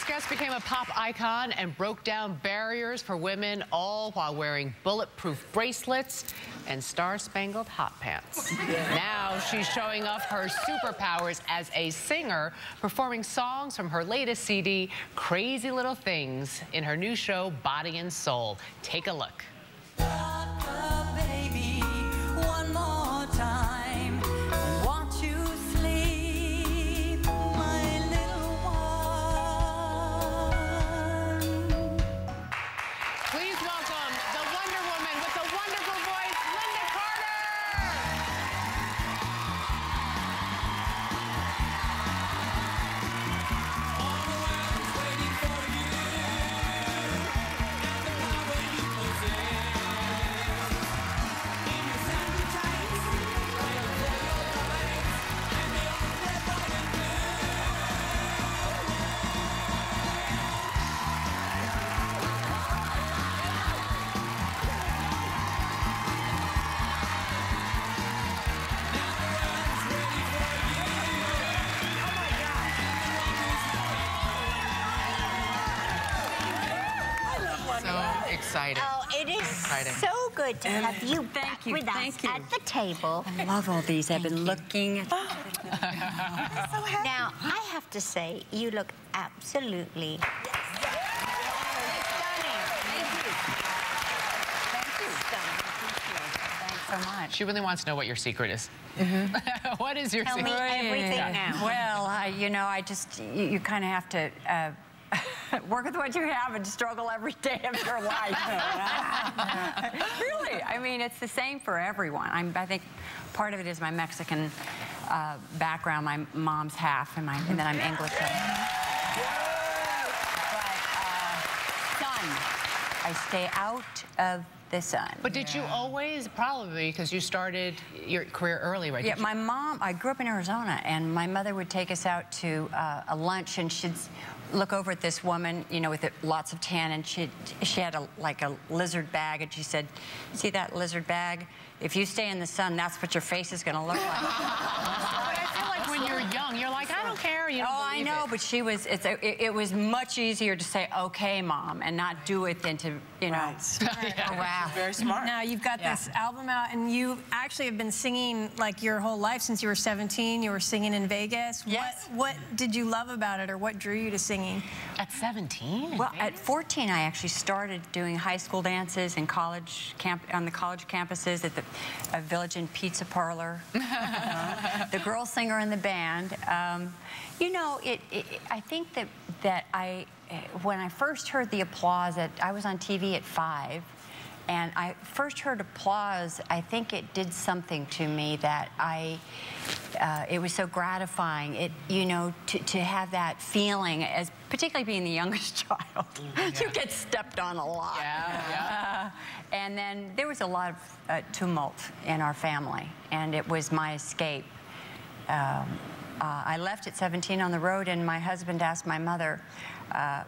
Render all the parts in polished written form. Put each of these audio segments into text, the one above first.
next guest became a pop icon and broke down barriers for women, all while wearing bulletproof bracelets and star-spangled hot pants. Now she's showing off her superpowers as a singer, performing songs from her latest CD, Crazy Little Things, in her new show, Body and Soul. Take a look. Please welcome the Wonder Woman with the wonderful voice, Lynda Carter! All the world's waiting for you, and the power you possess. In your sandy tights, waiting for your rights, and you're red, white, and Excited. Oh, it is so good to have you back with us at the table. I love all these. I've been looking. Now, I have to say, you look absolutely stunning. Thanks so much. She really wants to know what your secret is. What is your Tell secret? me everything now. Well, you know, you kind of have to work with what you have and struggle every day of your life. Really, I mean, it's the same for everyone. I think part of it is my Mexican background. My mom's half, and then I'm English. But sun, I stay out of the sun. But did you always, probably because you started your career early, right? Yeah, my mom, I grew up in Arizona, and my mother would take us out to a lunch, and she'd look over at this woman, you know, with lots of tan, and she had like a lizard bag, and she said, "See that lizard bag? If you stay in the sun, that's what your face is going to look like." But I feel like when you're young, you're like, I don't care. You don't I know, but she was. It was much easier to say, "Okay, Mom," and not do it than to, you know. Right. Oh, wow. Very smart. Now you've got this album out, and you actually have been singing like your whole life since you were 17. You were singing in Vegas. Yes. What did you love about it, or what drew you to singing? At 17? Well, at 14, I actually started doing high school dances in on the college campuses at the Village Inn Pizza Parlor. The girl singer in the band. You know, I think that when I first heard the applause, I was on TV at 5, and I first heard applause, I think it did something to me that it was so gratifying. You know, to have that feeling, as particularly being the youngest child, you get stepped on a lot. Yeah. And then there was a lot of tumult in our family, and it was my escape. I left at 17 on the road, and my husband asked my mother,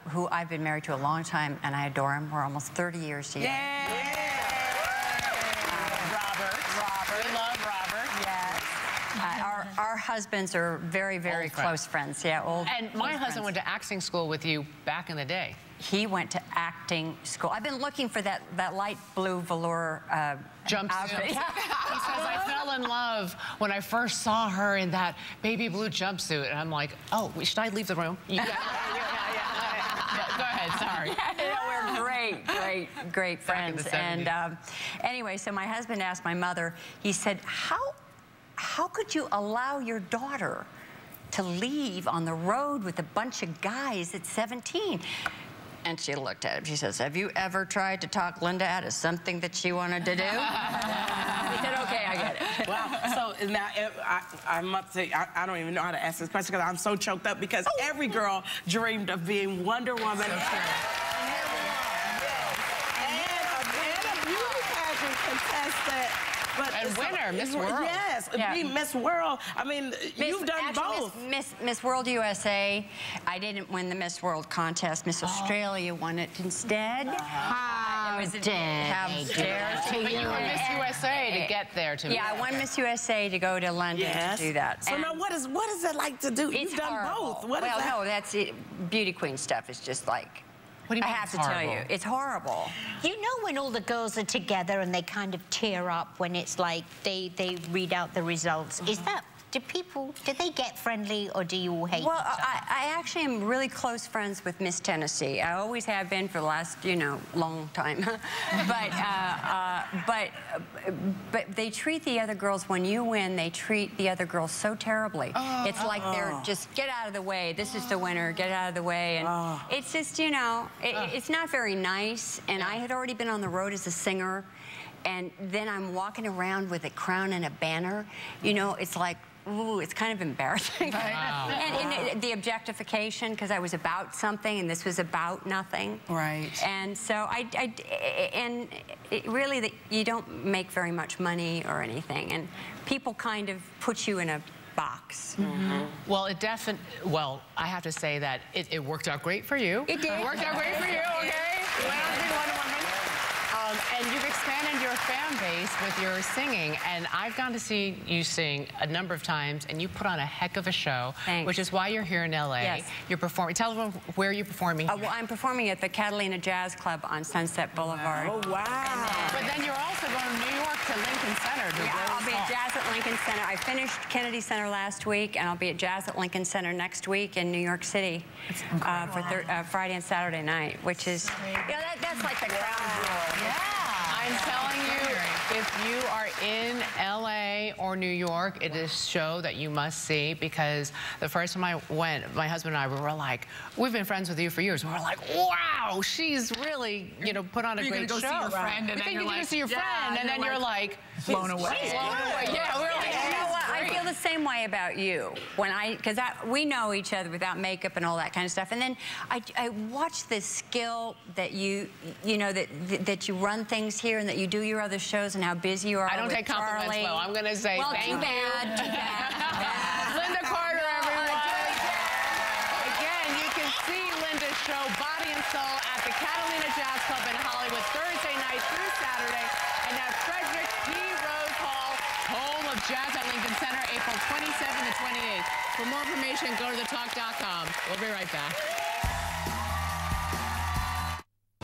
who I've been married to a long time, and I adore him. We're almost 30 years together. Robert. We love Robert. Yes. Our husbands are very, very close friends. Yeah, old. And my husband went to acting school with you back in the day. He went to acting school. I've been looking for that light blue velour Jumpsuit. outfit. He says, I fell in love when I first saw her in that baby blue jumpsuit. And I'm like, oh, should I leave the room? Yeah. Go ahead, sorry. We're great friends. And anyway, so my husband asked my mother, he said, how could you allow your daughter to leave on the road with a bunch of guys at 17? And she looked at him. She says, have you ever tried to talk Lynda out of something that she wanted to do? He said, okay, I get it. Wow. So now I must say, I don't even know how to ask this question because I'm so choked up because every girl dreamed of being Wonder Woman. And a beauty pageant contestant. And winner, Miss World. Yes, be Miss World. I mean, you've done both. Miss World USA. I didn't win the Miss World contest. Miss Australia won it instead. was dare But you were Miss USA to get there to Yeah, I won Miss USA to go to London to do that. So now what is it like to do? It's You've done horrible. both. What is well, that? no, that's it. Beauty queen stuff is just like, What do you I mean have it's to tell horrible? you, it's horrible. You know when all the girls are together and they kind of tear up when it's like they read out the results? Is that, do they get friendly or do you all hate Well, each other? I actually am really close friends with Miss Tennessee. I always have been for the last, you know, long time. but they treat the other girls, when you win, they treat the other girls so terribly. It's like they're just, get out of the way. This is the winner. Get out of the way. And it's just, you know, it's not very nice. And I had already been on the road as a singer. And then I'm walking around with a crown and a banner. You know, it's like, ooh, it's kind of embarrassing. Wow. And the objectification, because I was about something and this was about nothing. Right. And so really, you don't make very much money or anything. And people kind of put you in a box. Well, I have to say that it worked out great for you. It did. It worked out great for you, okay? You went on to be Wonder Woman. And you've expanded your fan base with your singing, and I've gone to see you sing a number of times, and you put on a heck of a show, Thanks. which is why you're here in LA. Yes. You're performing. Tell everyone where you're performing. Well, I'm performing at the Catalina Jazz Club on Sunset Boulevard. Oh, wow. But then you're also going to New York to Lincoln Center. To Yeah, I'll Rose be at Hall. Jazz at Lincoln Center. I finished Kennedy Center last week, and I'll be at Jazz at Lincoln Center next week in New York City for Friday and Saturday night, which is, you know, that's like the crown jewel. Yeah. I'm telling you, if you are in LA or New York, it is a show that you must see, because the first time I went, my husband and I were like, we've been friends with you for years. We were like, wow, she's really, you know, put on a great show. You're gonna go see your friend, and You then think you're you're like, gonna see your friend, and then you're like, blown away. she's blown away. Yeah, we're like, You know what? I feel the same way about you. Because we know each other without makeup and all that kind of stuff. And then I watch the skill that you know, that you run things here and that you do your other shows and how busy you are. I don't with take compliments, Charlie. though. I'm gonna say well, thank you. Too bad. Lynda Carter, everyone. Again, you can see Lynda's show, Body and Soul, at the Catalina Jazz Club in Hollywood, Thursday night through Saturday, and at Frederick P. Rose Hall, home of Jazz at Lincoln Center, April 27th to 28th. For more information, go to thetalk.com. We'll be right back.